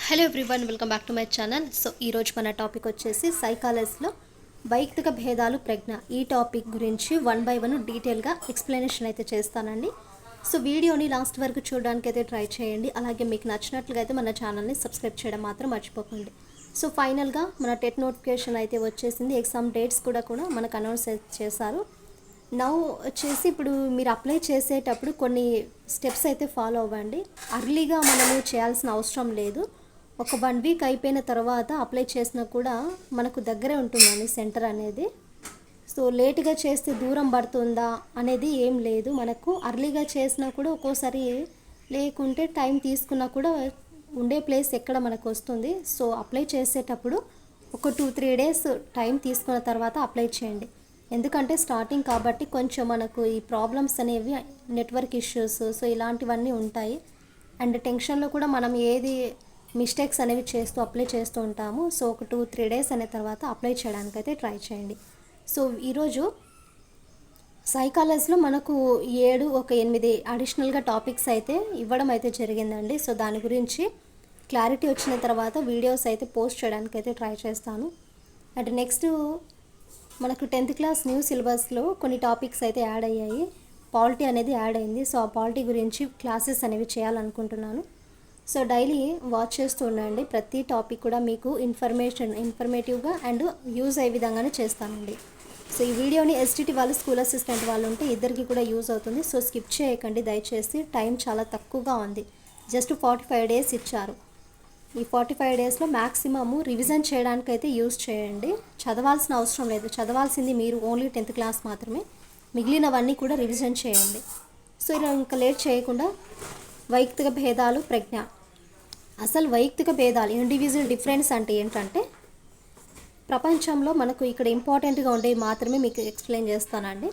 Hello everyone, welcome back to my channel. So ఈరోజు మన topic వచ్చేసి సైకాలజీలో వైయక్తిక భేదాలు ప్రజ్ఞ. ఈ టాపిక్ గురించి 1 by 1 డీటెయిల్గా ఎక్స్ప్లెనేషన్ అయితే చేస్తానండి. సో వీడియోని లాస్ట్ వరకు చూడడానికి అయితే ట్రై చేయండి. అలాగే మీకు నచ్చినట్లుగా అయితే మన ఛానల్ని సబ్స్క్రైబ్ చేయడం మాత్రం మర్చిపోకండి. సో ఫైనల్గా మన టెట్ నోటిఫికేషన్ అయితే వచ్చేసింది. ఎగ్జామ్ డేట్స్ కూడా మనకు అనౌన్స్ చేశారు. నౌ వచ్చేసి ఇప్పుడు మీరు అప్లై చేసేటప్పుడు కొన్ని స్టెప్స్ అయితే ఫాలో అవ్వండి. అర్లీగా మనము చేయాల్సిన అవసరం లేదు. ఒక 1 వీక్ అయిపోయిన తర్వాత అప్లై చేసినా కూడా మనకు దగ్గరే ఉంటుందండి సెంటర్ అనేది. సో లేట్గా చేస్తే దూరం పడుతుందా అనేది ఏం లేదు. మనకు అర్లీగా చేసినా కూడా ఒక్కోసారి లేకుంటే టైం తీసుకున్నా కూడా ఉండే ప్లేస్ ఎక్కడ మనకు వస్తుంది. సో అప్లై చేసేటప్పుడు ఒక 2-3 డేస్ టైం తీసుకున్న తర్వాత అప్లై చేయండి. ఎందుకంటే స్టార్టింగ్ కాబట్టి కొంచెం మనకు ఈ ప్రాబ్లమ్స్ అనేవి నెట్వర్క్ ఇష్యూస్ సో ఇలాంటివన్నీ ఉంటాయి. అండ్ టెన్షన్లో కూడా మనం ఏది మిస్టేక్స్ అనేవి చేస్తూ అప్లై చేస్తూ ఉంటాము. సో ఒక 2-3 డేస్ అనే తర్వాత అప్లై చేయడానికి అయితే ట్రై చేయండి. సో ఈరోజు సైకాలజీలో మనకు 8 అడిషనల్గా టాపిక్స్ అయితే ఇవ్వడం అయితే జరిగిందండి. సో దాని గురించి క్లారిటీ వచ్చిన తర్వాత వీడియోస్ అయితే పోస్ట్ చేయడానికి అయితే ట్రై చేస్తాను. అండ్ నెక్స్ట్ మనకు 10th క్లాస్ న్యూ సిలబస్లో కొన్ని టాపిక్స్ అయితే యాడ్ అయ్యాయి. పాలిటీ అనేది యాడ్ అయింది. సో ఆ పాలిటీ గురించి క్లాసెస్ అనేవి చేయాలనుకుంటున్నాను. సో డైలీ వాచ్ చేస్తూ ఉండండి. ప్రతి టాపిక్ కూడా మీకు ఇన్ఫర్మేటివ్గా అండ్ యూజ్ అయ్యే విధంగానే చేస్తానండి. సో ఈ వీడియోని ఎస్టీటీ వాళ్ళు, స్కూల్ అసిస్టెంట్ వాళ్ళు ఉంటే ఇద్దరికి కూడా యూజ్ అవుతుంది. సో స్కిప్ చేయకండి దయచేసి. టైం చాలా తక్కువగా ఉంది. జస్ట్ 45 డేస్ ఇచ్చారు. ఈ 45 డేస్లో మ్యాక్సిమము రివిజన్ చేయడానికి అయితే యూజ్ చేయండి. చదవాల్సిన అవసరం లేదు. చదవాల్సింది మీరు ఓన్లీ 10th క్లాస్ మాత్రమే. మిగిలినవన్నీ కూడా రివిజన్ చేయండి. సో ఇలా ఇంకా లేట్ చేయకుండా వైయక్తిక భేదాలు ప్రజ్ఞ. అసలు వైయక్తిక భేదాలు, ఇండివిజువల్ డిఫరెన్స్ అంటే ఏంటంటే ప్రపంచంలో మనకు ఇక్కడ ఇంపార్టెంట్గా ఉండేవి మాత్రమే మీకు ఎక్స్ప్లెయిన్ చేస్తానండి.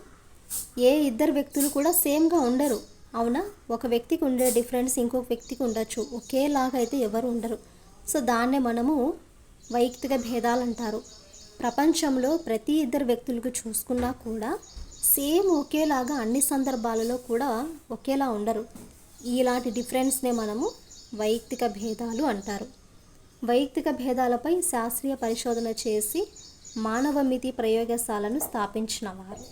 ఏ ఇద్దరు వ్యక్తులు కూడా సేమ్గా ఉండరు, అవునా? ఒక వ్యక్తికి ఉండే డిఫరెన్స్ ఇంకొక వ్యక్తికి ఉండొచ్చు, ఒకేలాగా అయితే ఎవరు ఉండరు. సో దాన్నే మనము వైయక్తిక భేదాలు అంటారు. ప్రపంచంలో ప్రతి ఇద్దరు వ్యక్తులకు చూసుకున్నా కూడా సేమ్ ఒకేలాగా అన్ని సందర్భాలలో కూడా ఒకేలా ఉండరు. ఇలాంటి డిఫరెన్స్నే మనము వైయక్తిక భేదాలు అంటారు. వైయక్తిక భేదాలపై శాస్త్రీయ పరిశోధన చేసి మానవ మితి ప్రయోగశాలను స్థాపించిన వారు.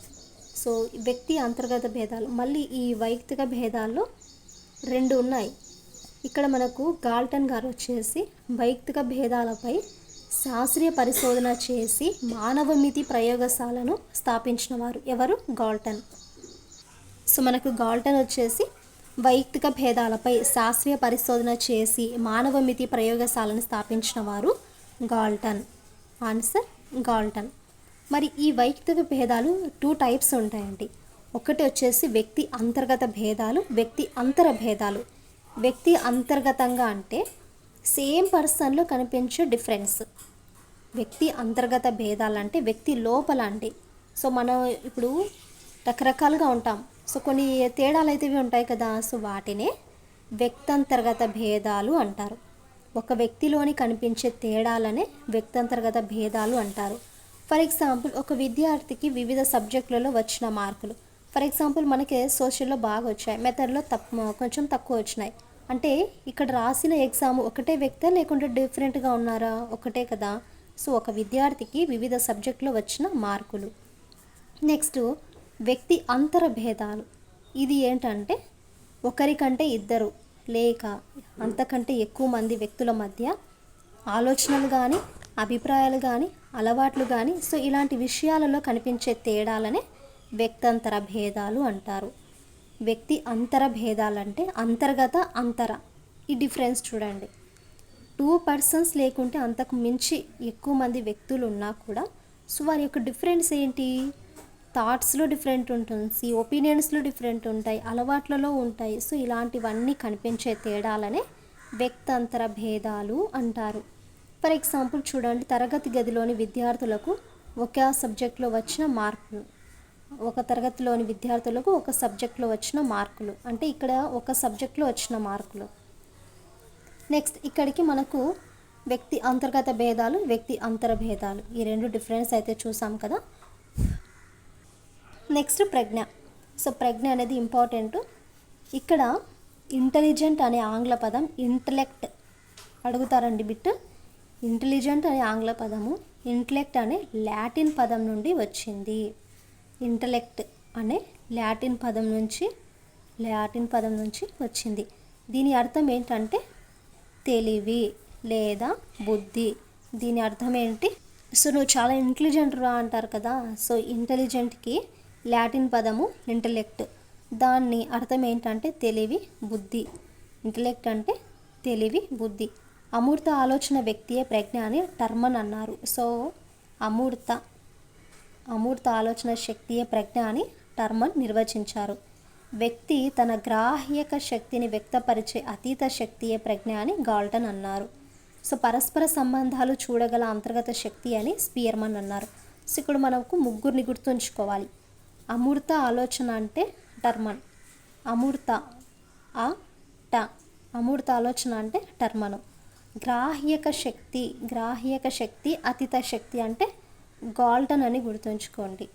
సో వ్యక్తి అంతర్గత భేదాలు. మళ్ళీ ఈ వైయక్తిక భేదాల్లో 2 ఉన్నాయి. ఇక్కడ మనకు గాల్టన్ గారు వచ్చేసి వైయక్తిక భేదాలపై శాస్త్రీయ పరిశోధన చేసి మానవ మితి ప్రయోగశాలను స్థాపించిన వారు ఎవరు? గాల్టన్. సో మనకు గాల్టన్ వచ్చేసి వైయక్తిక భేదాలపై శాస్త్రీయ పరిశోధన చేసి మానవ మితి ప్రయోగశాలను స్థాపించిన వారు గాల్టన్. Answer Galton. మరి ఈ వైయక్తిక భేదాలు 2 టైప్స్ ఉంటాయండి. ఒకటి వచ్చేసి వ్యక్తి అంతర్గత భేదాలు, వ్యక్తి అంతర భేదాలు. వ్యక్తి అంతర్గతంగా అంటే సేమ్ పర్సన్లో కనిపించే డిఫరెన్స్. వ్యక్తి అంతర్గత భేదాలు అంటే వ్యక్తి లోపల అండి. సో మనం ఇప్పుడు రకరకాలుగా ఉంటాం. సో కొన్ని తేడాలు అయితే ఉంటాయి కదా. సో వాటినే వ్యక్తంతర్గత భేదాలు అంటారు. ఒక వ్యక్తిలోని కనిపించే తేడాలనే వ్యక్తంతర్గత భేదాలు అంటారు. ఫర్ ఎగ్జాంపుల్, ఒక విద్యార్థికి వివిధ సబ్జెక్టులలో వచ్చిన మార్కులు. ఫర్ ఎగ్జాంపుల్ మనకి సోషల్లో బాగా వచ్చాయి, మెథడ్లో కొంచెం తక్కువ వచ్చినాయి. అంటే ఇక్కడ రాసిన ఎగ్జామ్ ఒకటే వ్యక్తి లేకుంటే డిఫరెంట్గా ఉన్నారా? ఒకటే కదా. సో ఒక విద్యార్థికి వివిధ సబ్జెక్టులో వచ్చిన మార్కులు. నెక్స్ట్ వ్యక్తి అంతర భేదాలు. ఇది ఏంటంటే ఒకరికంటే ఇద్దరు లేక అంతకంటే ఎక్కువ మంది వ్యక్తుల మధ్య ఆలోచనలు కానీ, అభిప్రాయాలు కానీ, అలవాట్లు కానీ సో ఇలాంటి విషయాలలో కనిపించే తేడాలనే వ్యక్తంతర భేదాలు అంటారు. వ్యక్తి అంతర భేదాలంటే అంతర్గత, అంతర. ఈ డిఫరెన్స్ చూడండి. 2 పర్సన్స్ లేకుంటే అంతకు మించి ఎక్కువ మంది వ్యక్తులు ఉన్నా కూడా సో వారి యొక్క డిఫరెన్స్ ఏంటి? థాట్స్లో డిఫరెంట్ ఉంటుంది, ఒపీనియన్స్లో డిఫరెంట్ ఉంటాయి, అలవాట్లలో ఉంటాయి. సో ఇలాంటివన్నీ కనిపించే తేడాలనే వ్యక్తంతర భేదాలు అంటారు. ఫర్ ఎగ్జాంపుల్ చూడండి, తరగతి గదిలోని విద్యార్థులకు ఒక సబ్జెక్ట్లో వచ్చిన మార్కులు, ఒక తరగతిలోని విద్యార్థులకు ఒక సబ్జెక్ట్లో వచ్చిన మార్కులు అంటే ఇక్కడ ఒక సబ్జెక్ట్లో వచ్చిన మార్కులు. నెక్స్ట్ ఇక్కడికి మనకు వ్యక్తి అంతర్గత భేదాలు, వ్యక్తి అంతర భేదాలు, ఈ 2 డిఫరెన్స్ అయితే చూసాం కదా. నెక్స్ట్ ప్రజ్ఞ. సో ప్రజ్ఞ అనేది ఇంపార్టెంట్. ఇక్కడ ఇంటెలిజెంట్ అనే ఆంగ్ల పదం ఇంటలెక్ట్ అడుగుతారండి బిట్. ఇంటెలిజెంట్ అనే ఆంగ్ల పదము ఇంటలెక్ట్ అనే లాటిన్ పదం నుండి వచ్చింది. ఇంటలెక్ట్ అనే లాటిన్ పదం నుంచి వచ్చింది. దీని అర్థం ఏంటంటే తెలివి లేదా బుద్ధి. దీని అర్థం ఏంటి? సో నువ్వు చాలా ఇంటెలిజెంట్ రా అంటారు కదా. సో ఇంటెలిజెంట్కి లాటిన్ పదము ఇంటలెక్ట్. దాన్ని అర్థం ఏంటంటే తెలివి, బుద్ధి. ఇంటలెక్ట్ అంటే తెలివి, బుద్ధి. అమూర్త ఆలోచన వ్యక్తియే ప్రజ్ఞ అని టర్మన్ అన్నారు. సో అమూర్త ఆలోచన శక్తియే ప్రజ్ఞ అని టర్మన్ నిర్వచించారు. వ్యక్తి తన గ్రాహ్యక శక్తిని వ్యక్తపరిచే అతీత శక్తియే ప్రజ్ఞ అని గాల్టన్ అన్నారు. సో పరస్పర సంబంధాలు చూడగల అంతర్గత శక్తి అని స్పియర్మన్ అన్నారు. సో ఇక్కడ మనకు ముగ్గురిని గుర్తుంచుకోవాలి. అమూర్త ఆలోచన అంటే టర్మన్, అమూర్త ఆలోచన అంటే టర్మను. గ్రాహ్యక శక్తి అతీత శక్తి అంటే గాల్టన్ అని గుర్తుంచుకోండి.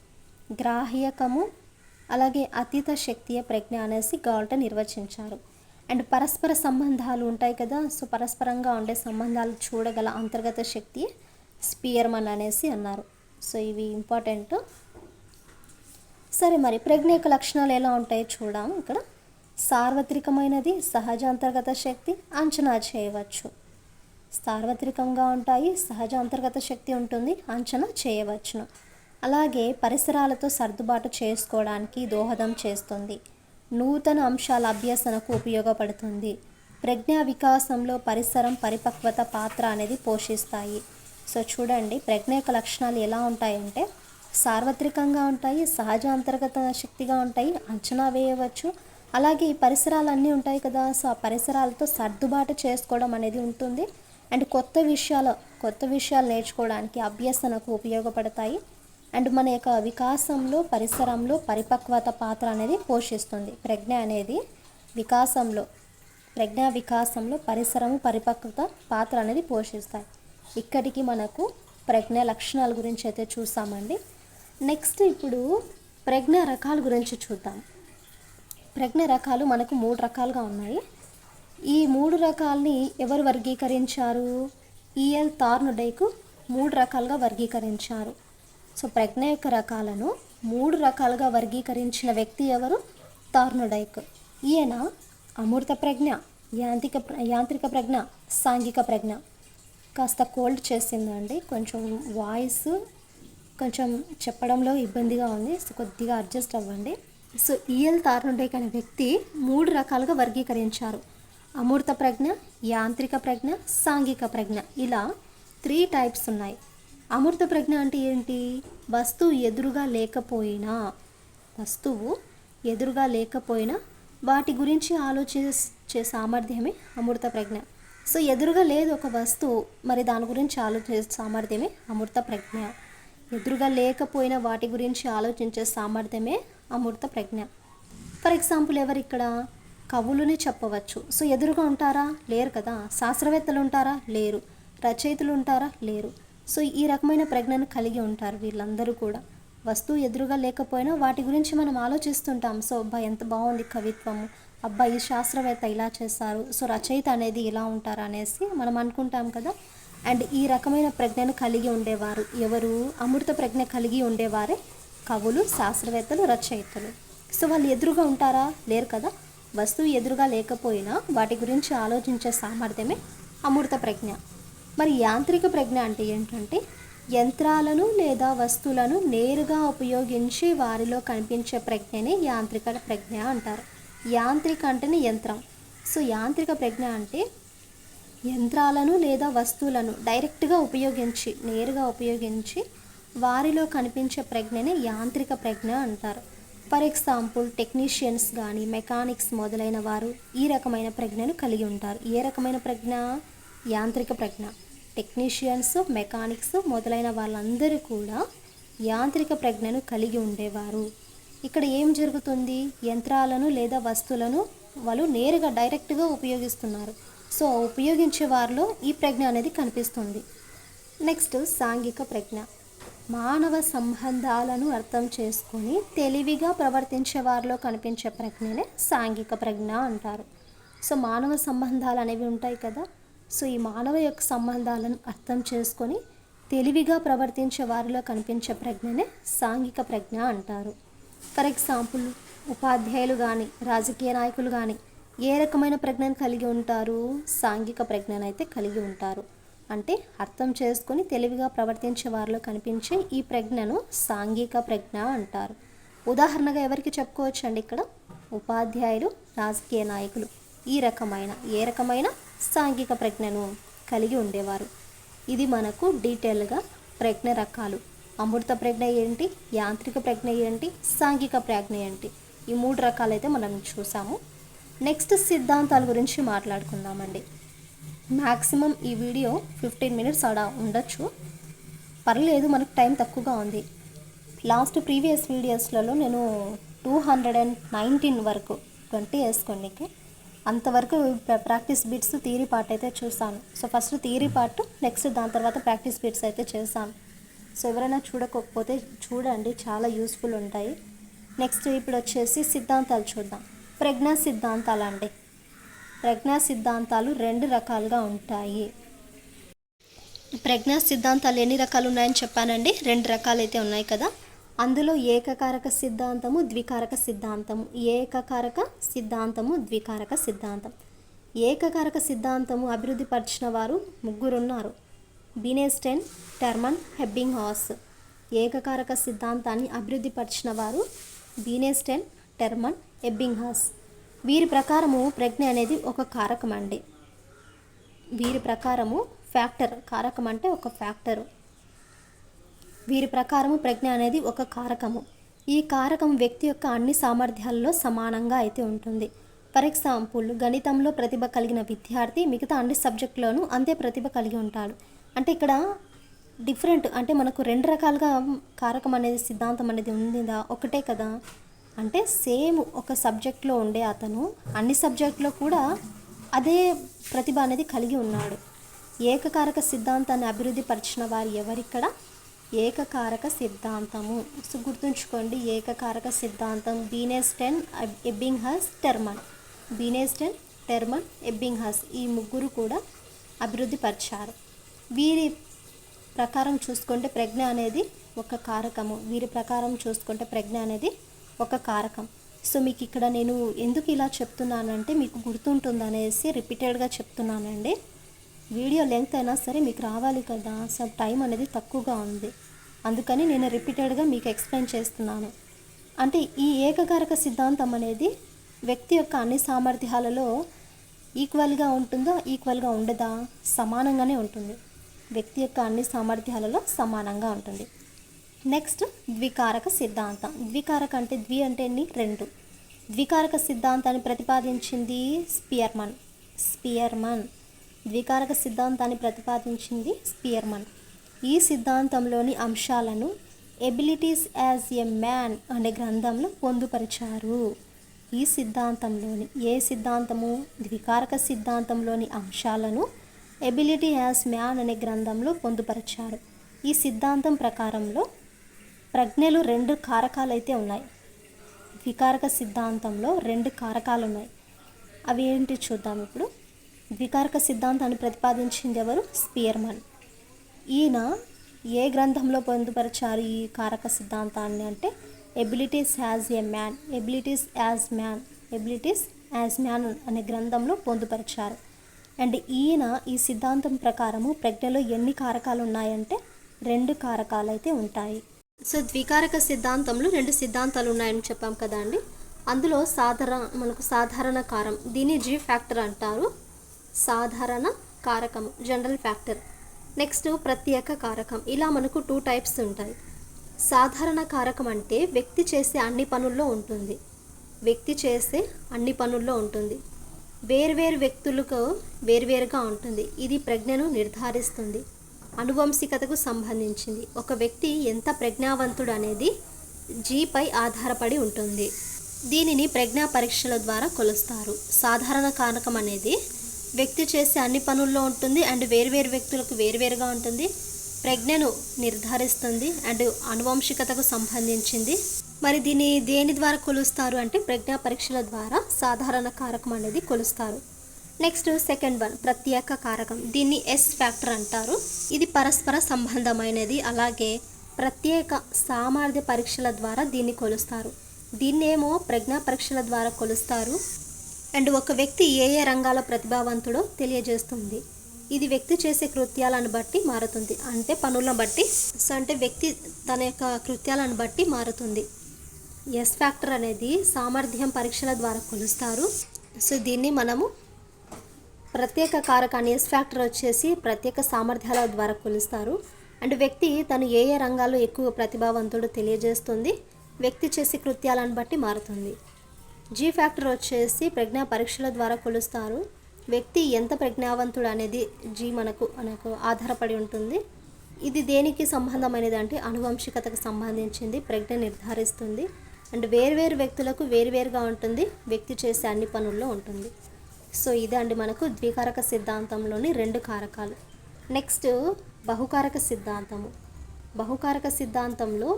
గ్రాహ్యకము అలాగే అతీత శక్తియే ప్రజ్ఞ అనేసి గాల్టన్ నిర్వచించారు. అండ్ పరస్పర సంబంధాలు ఉంటాయి కదా. సో పరస్పరంగా ఉండే సంబంధాలు చూడగల అంతర్గత శక్తి స్పియర్మన్ అనేసి అన్నారు. సో ఇవి ఇంపార్టెంట్. సరే, మరి ప్రజ్ఞ యొక్క లక్షణాలు ఎలా ఉంటాయో చూద్దాం. ఇక్కడ సార్వత్రికమైనది, సహజ అంతర్గత శక్తి, అంచనా చేయవచ్చు. సార్వత్రికంగా ఉంటాయి, సహజ అంతర్గత శక్తి ఉంటుంది, అంచనా చేయవచ్చును. అలాగే పరిసరాలతో సర్దుబాటు చేసుకోవడానికి దోహదం చేస్తుంది. నూతన అంశాల అభ్యసనకు ఉపయోగపడుతుంది. ప్రజ్ఞా వికాసంలో పరిసరం, పరిపక్వత పాత్ర అనేది పోషిస్తాయి. సో చూడండి, ప్రజ్ఞ యొక్క లక్షణాలు ఎలా ఉంటాయంటే సార్వత్రికంగా ఉంటాయి, సహజ అంతర్గత శక్తిగా ఉంటాయి, అంచనా వేయవచ్చు. అలాగే ఈ పరిసరాలన్నీ ఉంటాయి కదా. సో ఆ పరిసరాలతో సర్దుబాటు చేసుకోవడం అనేది ఉంటుంది. అండ్ కొత్త విషయాలు నేర్చుకోవడానికి అభ్యసనకు ఉపయోగపడతాయి. అండ్ మన యొక్క వికాసంలో, పరిసరంలో పరిపక్వత పాత్ర అనేది పోషిస్తుంది. ప్రజ్ఞా వికాసంలో పరిసరము, పరిపక్వత పాత్ర అనేది పోషిస్తాయి. ఇక్కడికి మనకు ప్రజ్ఞ లక్షణాల గురించి అయితే చూసామండి. నెక్స్ట్ ఇప్పుడు ప్రజ్ఞ రకాల గురించి చూద్దాం. ప్రజ్ఞ రకాలు మనకు 3 రకాలుగా ఉన్నాయి. ఈ 3 రకాలని ఎవరు వర్గీకరించారు? ఈఎల్ థార్న్డైక్ 3 రకాలుగా వర్గీకరించారు. సో ప్రజ్ఞ యొక్క రకాలను 3 రకాలుగా వర్గీకరించిన వ్యక్తి ఎవరు? థార్న్డైక్. ఈయన అమూర్త ప్రజ్ఞ, యాంత్రిక ప్రజ్ఞ, సాంఘిక ప్రజ్ఞ. కాస్త కోల్డ్ చేసిందండి, కొంచెం వాయిస్ కొంచెం చెప్పడంలో ఇబ్బందిగా ఉంది. సో కొద్దిగా అడ్జస్ట్ అవ్వండి. సో ఈఎల్ థార్న్డైక్ అనే వ్యక్తి 3 రకాలుగా వర్గీకరించారు. అమూర్త ప్రజ్ఞ, యాంత్రిక ప్రజ్ఞ, సాంఘిక ప్రజ్ఞ. ఇలా 3 టైప్స్ ఉన్నాయి. అమూర్త ప్రజ్ఞ అంటే ఏంటి? వస్తువు ఎదురుగా లేకపోయినా వాటి గురించి ఆలోచించే సామర్థ్యమే అమూర్త ప్రజ్ఞ. సో ఎదురుగా లేదు ఒక వస్తువు, మరి దాని గురించి ఆలోచించే సామర్థ్యమే అమూర్త ప్రజ్ఞ. ఎదురుగా లేకపోయినా వాటి గురించి ఆలోచించే సామర్థ్యమే అమూర్త ప్రజ్ఞ. ఫర్ ఎగ్జాంపుల్ ఎవరు ఇక్కడ? కవులని చెప్పవచ్చు. సో ఎదురుగా ఉంటారా? లేరు కదా. శాస్త్రవేత్తలు ఉంటారా? లేరు. రచయితలు ఉంటారా? లేరు. సో ఈ రకమైన ప్రజ్ఞను కలిగి ఉంటారు వీళ్ళందరూ కూడా. వస్తువు ఎదురుగా లేకపోయినా వాటి గురించి మనం ఆలోచిస్తుంటాం. సో అబ్బా ఎంత బాగుంది కవిత్వము, అబ్బా ఈ శాస్త్రవేత్త ఇలా చేస్తారు, సో రచయిత అనేది ఇలా ఉంటారు అనేసి మనం అనుకుంటాం కదా. అండ్ ఈ రకమైన ప్రజ్ఞను కలిగి ఉండేవారు ఎవరు? అమృత ప్రజ్ఞ కలిగి ఉండేవారే కవులు, శాస్త్రవేత్తలు, రచయితలు. సో వాళ్ళు ఎదురుగా ఉంటారా? లేరు కదా. వస్తువు ఎదురుగా లేకపోయినా వాటి గురించి ఆలోచించే సామర్థ్యమే అమూర్త ప్రజ్ఞ. మరి యాంత్రిక ప్రజ్ఞ అంటే ఏంటంటే యంత్రాలను లేదా వస్తువులను నేరుగా ఉపయోగించి వారిలో కనిపించే ప్రజ్ఞని యాంత్రిక ప్రజ్ఞ అంటారు. యాంత్రిక అంటేనే యంత్రం. సో యాంత్రిక ప్రజ్ఞ అంటే యంత్రాలను లేదా వస్తువులను నేరుగా ఉపయోగించి వారిలో కనిపించే ప్రజ్ఞని యాంత్రిక ప్రజ్ఞ అంటారు. ఫర్ ఎగ్జాంపుల్ టెక్నీషియన్స్ కానీ, మెకానిక్స్ మొదలైన వారు ఈ రకమైన ప్రజ్ఞను కలిగి ఉంటారు. ఏ రకమైన ప్రజ్ఞ? యాంత్రిక ప్రజ్ఞ. టెక్నీషియన్స్, మెకానిక్స్ మొదలైన వాళ్ళందరూ కూడా యాంత్రిక ప్రజ్ఞను కలిగి ఉండేవారు. ఇక్కడ ఏం జరుగుతుంది? యంత్రాలను లేదా వస్తువులను వాళ్ళు నేరుగా డైరెక్ట్గా ఉపయోగిస్తున్నారు. సో ఉపయోగించే వారిలో ఈ ప్రజ్ఞ అనేది కనిపిస్తుంది. నెక్స్ట్ సాంఘిక ప్రజ్ఞ. మానవ సంబంధాలను అర్థం చేసుకొని తెలివిగా ప్రవర్తించే వారిలో కనిపించే ప్రజ్ఞనే సాంఘిక ప్రజ్ఞ అంటారు. సో మానవ సంబంధాలు అనేవి ఉంటాయి కదా. సో ఈ మానవ యొక్క సంబంధాలను అర్థం చేసుకొని తెలివిగా ప్రవర్తించే వారిలో కనిపించే ప్రజ్ఞనే సాంఘిక ప్రజ్ఞ అంటారు. ఫర్ ఎగ్జాంపుల్, ఉపాధ్యాయులు కానీ రాజకీయ నాయకులు కానీ ఏ రకమైన ప్రజ్ఞను కలిగి ఉంటారు? సాంఘిక ప్రజ్ఞను అయితే కలిగి ఉంటారు. అంటే అర్థం చేసుకొని తెలివిగా ప్రవర్తించే వారిలో కనిపించే ఈ ప్రజ్ఞను సాంఘిక ప్రజ్ఞ అంటారు. ఉదాహరణగా ఎవరికి చెప్పుకోవచ్చు అండి? ఇక్కడ ఉపాధ్యాయులు, రాజకీయ నాయకులు ఏ రకమైన సాంఘిక ప్రజ్ఞను కలిగి ఉండేవారు. ఇది మనకు డీటెయిల్గా ప్రజ్ఞ రకాలు. అమృత ప్రజ్ఞ ఏంటి, యాంత్రిక ప్రజ్ఞ ఏంటి, సాంఘిక ప్రజ్ఞ ఏంటి, ఈ 3 రకాలైతే మనం చూసాము. నెక్స్ట్ సిద్ధాంతాల గురించి మాట్లాడుకుందామండి. మ్యాక్సిమం ఈ వీడియో 15 మినిట్స్ అలా ఉండొచ్చు, పర్లేదు, మనకు టైం తక్కువగా ఉంది. ప్రీవియస్ వీడియోస్లలో నేను 219 వరకు 20 వేసుకోండి, అంతవరకు ప్రాక్టీస్ బిట్స్ థియరీ పార్ట్ అయితే చూసాను. So first theory part, next దాని తర్వాత ప్రాక్టీస్ బిట్స్ అయితే చేశాను. సో ఎవరైనా చూడకపోతే చూడండి, చాలా యూస్ఫుల్ ఉంటాయి. నెక్స్ట్ ఇప్పుడు వచ్చేసి సిద్ధాంతాలు చూద్దాం. ప్రజ్ఞా సిద్ధాంతాలు అండి. ప్రజ్ఞా సిద్ధాంతాలు 2 రకాలుగా ఉంటాయి. ప్రజ్ఞా సిద్ధాంతాలు ఎన్ని రకాలు ఉన్నాయని చెప్పానండి? 2 రకాలు అయితే ఉన్నాయి కదా. అందులో ఏకకారక సిద్ధాంతము, ద్వికారక సిద్ధాంతము. ఏకకారక సిద్ధాంతము, ద్వికారక సిద్ధాంతం. ఏకకారక సిద్ధాంతము అభివృద్ధి పరిచిన వారు 3 ఉన్నారు: బీనెస్టైన్, టెర్మన్, ఎబ్బింగ్హాస్. ఏకకారక సిద్ధాంతాన్ని అభివృద్ధి పరిచిన వారు బీనెస్టైన్, టెర్మన్, ఎబ్బింగ్హాస్. వీరి ప్రకారము ప్రజ్ఞ అనేది ఒక కారకం అండి. వీరి ప్రకారము ఫ్యాక్టర్, కారకం అంటే ఒక ఫ్యాక్టరు. వీరి ప్రకారము ప్రజ్ఞ అనేది ఒక కారకము. ఈ కారకం వ్యక్తి యొక్క అన్ని సామర్థ్యాల్లో సమానంగా అయితే ఉంటుంది. ఫర్ ఎగ్జాంపుల్, గణితంలో ప్రతిభ కలిగిన విద్యార్థి మిగతా అన్ని సబ్జెక్టులోనూ అంతే ప్రతిభ కలిగి ఉంటాడు. అంటే ఇక్కడ డిఫరెంట్, అంటే మనకు 2 రకాలుగా కారకం అనేది, సిద్ధాంతం అనేది ఉందిదా? ఒకటే కదా. అంటే సేమ్ ఒక సబ్జెక్ట్లో ఉండే అతను అన్ని సబ్జెక్టులో కూడా అదే ప్రతిభ అనేది కలిగి ఉన్నాడు. ఏకకారక సిద్ధాంతాన్ని అభివృద్ధి పరిచిన వారు ఎవరిక్కడ? ఏకకారక సిద్ధాంతము. సో గుర్తుంచుకోండి, ఏకకారక సిద్ధాంతం బీనెస్టైన్, ఎబ్బింగ్హాస్, టెర్మన్. బీనెస్టైన్, టెర్మన్, ఎబ్బింగ్హాస్ ఈ 3 కూడా అభివృద్ధి పరిచారు. వీరి ప్రకారం చూసుకుంటే ప్రజ్ఞ అనేది ఒక కారకము. వీరి ప్రకారం చూసుకుంటే ప్రజ్ఞ అనేది ఒక కారకం. సో మీకు ఇక్కడ నేను ఎందుకు ఇలా చెప్తున్నానంటే మీకు గుర్తుంటుందనేసి రిపీటెడ్గా చెప్తున్నానండి. వీడియో లెంగ్త్ అయినా సరే మీకు రావాలి కదా, సో టైం అనేది తక్కువగా ఉంది, అందుకని నేను రిపీటెడ్గా మీకు ఎక్స్ప్లెయిన్ చేస్తున్నాను. అంటే ఈ ఏకకారక సిద్ధాంతం అనేది వ్యక్తి యొక్క అన్ని సామర్థ్యాలలో ఈక్వల్గా ఉంటుందా, ఈక్వల్గా ఉండదా? సమానంగానే ఉంటుంది. వ్యక్తి యొక్క అన్ని సామర్థ్యాలలో సమానంగా ఉంటుంది. నెక్స్ట్ ద్వికారక సిద్ధాంతం. ద్వికారక అంటే ద్వి అంటే 2. ద్వికారక సిద్ధాంతాన్ని ప్రతిపాదించింది స్పియర్మన్. ద్వికారక సిద్ధాంతాన్ని ప్రతిపాదించింది స్పియర్మన్. ఈ సిద్ధాంతంలోని అంశాలను ఎబిలిటీస్ యాజ్ ఎ మ్యాన్ అనే గ్రంథంలో పొందుపరిచారు. ఈ సిద్ధాంతంలోని సిద్ధాంతము? ద్వికారక సిద్ధాంతంలోని అంశాలను ఎబిలిటీ యాజ్ మ్యాన్ అనే గ్రంథంలో పొందుపరిచారు. ఈ సిద్ధాంతం ప్రకారంలో ప్రజ్ఞలు 2 కారకాలు అయితే ఉన్నాయి. ద్వికారక సిద్ధాంతంలో 2 కారకాలు ఉన్నాయి. అవి ఏంటి చూద్దాం ఇప్పుడు. ద్వికారక సిద్ధాంతాన్ని ప్రతిపాదించింది ఎవరు? స్పియర్మన్. ఈయన ఏ గ్రంథంలో పొందుపరిచారు ఈ కారక సిద్ధాంతాన్ని అంటే abilities as a man, abilities as man అనే గ్రంథంలో పొందుపరిచారు. అండ్ ఈయన ఈ సిద్ధాంతం ప్రకారము ప్రజ్ఞలో ఎన్ని కారకాలు ఉన్నాయంటే 2 కారకాలు అయితే ఉంటాయి. సో ద్వికారక సిద్ధాంతంలో 2 సిద్ధాంతాలు ఉన్నాయని చెప్పాం కదా అండి. అందులో మనకు సాధారణ కారం, దీన్ని జీ ఫ్యాక్టర్ అంటారు. సాధారణ కారకం, జనరల్ ఫ్యాక్టర్. నెక్స్ట్ ప్రత్యేక కారకం. ఇలా మనకు 2 టైప్స్ ఉంటాయి. సాధారణ కారకం అంటే వ్యక్తి చేసే అన్ని పనుల్లో ఉంటుంది. వేర్వేరు వ్యక్తులకు వేర్వేరుగా ఉంటుంది. ఇది ప్రజ్ఞను నిర్ధారిస్తుంది. అనువంశికతకు సంబంధించింది. ఒక వ్యక్తి ఎంత ప్రజ్ఞావంతుడు అనేది జీపై ఆధారపడి ఉంటుంది. దీనిని ప్రజ్ఞా పరీక్షల ద్వారా కొలుస్తారు. సాధారణ కారకం అనేది వ్యక్తి చేసే అన్ని పనుల్లో ఉంటుంది అండ్ వేర్వేరు వ్యక్తులకు వేర్వేరుగా ఉంటుంది. ప్రజ్ఞను నిర్ధారిస్తుంది అండ్ అనువంశికతకు సంబంధించింది. మరి దీన్ని దేని ద్వారా కొలుస్తారు అంటే ప్రజ్ఞా పరీక్షల ద్వారా సాధారణ కారకం అనేది కొలుస్తారు. నెక్స్ట్ సెకండ్ వన్ ప్రత్యేక కారకం. దీన్ని ఎస్ ఫ్యాక్టర్ అంటారు. ఇది పరస్పర సంబంధమైనది. అలాగే ప్రత్యేక సామర్థ్య పరీక్షల ద్వారా దీన్ని కొలుస్తారు. దీన్నేమో ప్రజ్ఞా పరీక్షల ద్వారా కొలుస్తారు. అండ్ ఒక వ్యక్తి ఏ ఏ రంగాల ప్రతిభావంతుడో తెలియజేస్తుంది. ఇది వ్యక్తి చేసే కృత్యాలను బట్టి మారుతుంది. అంటే పనులను బట్టి. సో అంటే వ్యక్తి తన యొక్క కృత్యాలను బట్టి మారుతుంది. ఎస్ ఫ్యాక్టర్ అనేది సామర్థ్యం పరీక్షల ద్వారా కొలుస్తారు. సో దీన్ని మనము ప్రత్యేక కారకాన్ని ఎస్ ఫ్యాక్టర్ వచ్చేసి ప్రత్యేక సామర్థ్యాల ద్వారా కొలుస్తారు. అండ్ వ్యక్తి తను ఏ ఏ రంగాల్లో ఎక్కువ ప్రతిభావంతుడు తెలియజేస్తుంది. వ్యక్తి చేసే కృత్యాలను బట్టి మారుతుంది. జీ ఫ్యాక్టర్ వచ్చేసి ప్రజ్ఞా పరీక్షల ద్వారా కొలుస్తారు. వ్యక్తి ఎంత ప్రజ్ఞావంతుడు అనేది జీ మనకు ఆధారపడి ఉంటుంది. ఇది దేనికి సంబంధమైనది అంటే అనువంశికతకు సంబంధించింది. ప్రజ్ఞ నిర్ధారిస్తుంది. అండ్ వేర్వేరు వ్యక్తులకు వేరువేరుగా ఉంటుంది. వ్యక్తి చేసే అన్ని పనుల్లో ఉంటుంది. సో ఇదండి మనకు ద్వికారక సిద్ధాంతంలోని 2 కారకాలు. నెక్స్ట్ బహుకారక సిద్ధాంతము. బహుకారక సిద్ధాంతంలో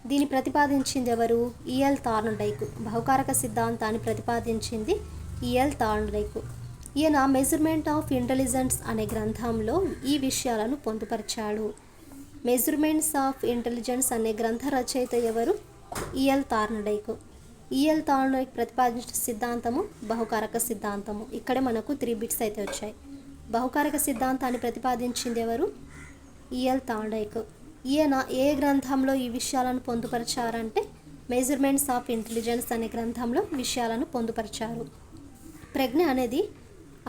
దీన్ని ప్రతిపాదించింది ఎవరు? EL Thorndike. బహుకారక సిద్ధాంతాన్ని ప్రతిపాదించింది ఈఎల్ థార్న్డైక్. ఈయన మెజర్మెంట్ ఆఫ్ ఇంటెలిజెన్స్ అనే గ్రంథంలో ఈ విషయాలను పొందుపరిచాడు. మెజర్మెంట్స్ ఆఫ్ ఇంటెలిజెన్స్ అనే గ్రంథ రచయిత ఎవరు? EL Thorndike. ఈఎల్ థార్న్డైక్ ప్రతిపాదించిన సిద్ధాంతము బహుకారక సిద్ధాంతము. ఇక్కడే మనకు 3 బిట్స్ అయితే వచ్చాయి. బహుకారక సిద్ధాంతాన్ని ప్రతిపాదించింది ఎవరు? EL Thorndike. ఈయన ఏ గ్రంథంలో ఈ విషయాలను పొందుపరిచారంటే మెజర్మెంట్స్ ఆఫ్ ఇంటెలిజెన్స్ అనే గ్రంథంలో విషయాలను పొందుపరిచారు. ప్రజ్ఞ అనేది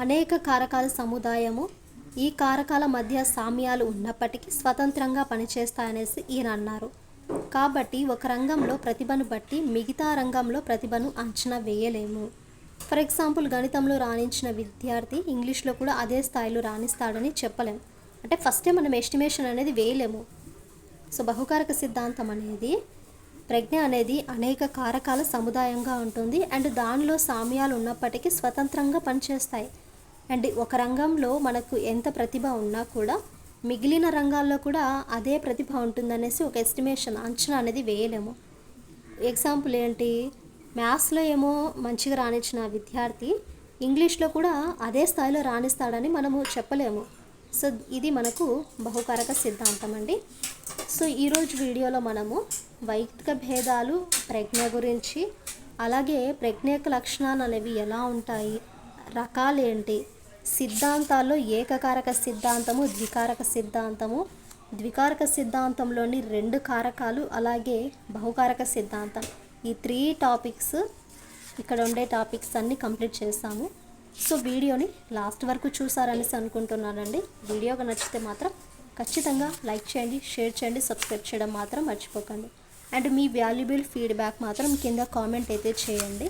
అనేక కారకాల సముదాయము. ఈ కారకాల మధ్య సామ్యాలు ఉన్నప్పటికీ స్వతంత్రంగా పనిచేస్తాయనేసి ఈయన అన్నారు. కాబట్టి ఒక రంగంలో ప్రతిభను బట్టి మిగతా రంగంలో ప్రతిభను అంచనా వేయలేము. ఫర్ ఎగ్జాంపుల్ గణితంలో రాణించిన విద్యార్థి ఇంగ్లీష్లో కూడా అదే స్థాయిలో రాణిస్తాడని చెప్పలేము. అంటే ఫస్టే మనం ఎస్టిమేషన్ అనేది వేయలేము. సో బహుకారక సిద్ధాంతం అనేది ప్రజ్ఞ అనేది అనేక కారకాల సముదాయంగా ఉంటుంది. అండ్ దానిలో సామ్యాలు ఉన్నప్పటికీ స్వతంత్రంగా పనిచేస్తాయి. అండ్ ఒక రంగంలో మనకు ఎంత ప్రతిభ ఉన్నా కూడా మిగిలిన రంగాల్లో కూడా అదే ప్రతిభ ఉంటుందనేసి ఒక ఎస్టిమేషన్ అంచనా అనేది వేయలేము. ఎగ్జాంపుల్ ఏంటి? మ్యాథ్స్లో ఏమో మంచిగా రాణించిన విద్యార్థి ఇంగ్లీష్లో కూడా అదే స్థాయిలో రాణిస్తాడని మనము చెప్పలేము. సో ఇది మనకు బహుకారక సిద్ధాంతం అండి. సో ఈరోజు వీడియోలో మనము వైయక్తిక భేదాలు, ప్రజ్ఞ గురించి, అలాగే ప్రజ్ఞ యొక్క లక్షణాలు అనేవి ఎలా ఉంటాయి, రకాలేంటి, సిద్ధాంతాల్లో ఏకకారక సిద్ధాంతము, ద్వికారక సిద్ధాంతము, ద్వికారక సిద్ధాంతంలోని 2 కారకాలు, అలాగే బహుకారక సిద్ధాంతం, ఈ 3 టాపిక్స్ ఇక్కడ ఉండే టాపిక్స్ అన్నీ కంప్లీట్ చేస్తాము. సో వీడియోని లాస్ట్ వరకు చూసారనేసి అనుకుంటున్నానండి. వీడియోగా నచ్చితే మాత్రం ఖచ్చితంగా లైక్ చేయండి, షేర్ చేయండి, సబ్స్క్రైబ్ చేయడం మాత్రం మర్చిపోకండి. అండ్ మీ వాల్యుబుల్ ఫీడ్బ్యాక్ మాత్రం కింద కామెంట్ అయితే చేయండి.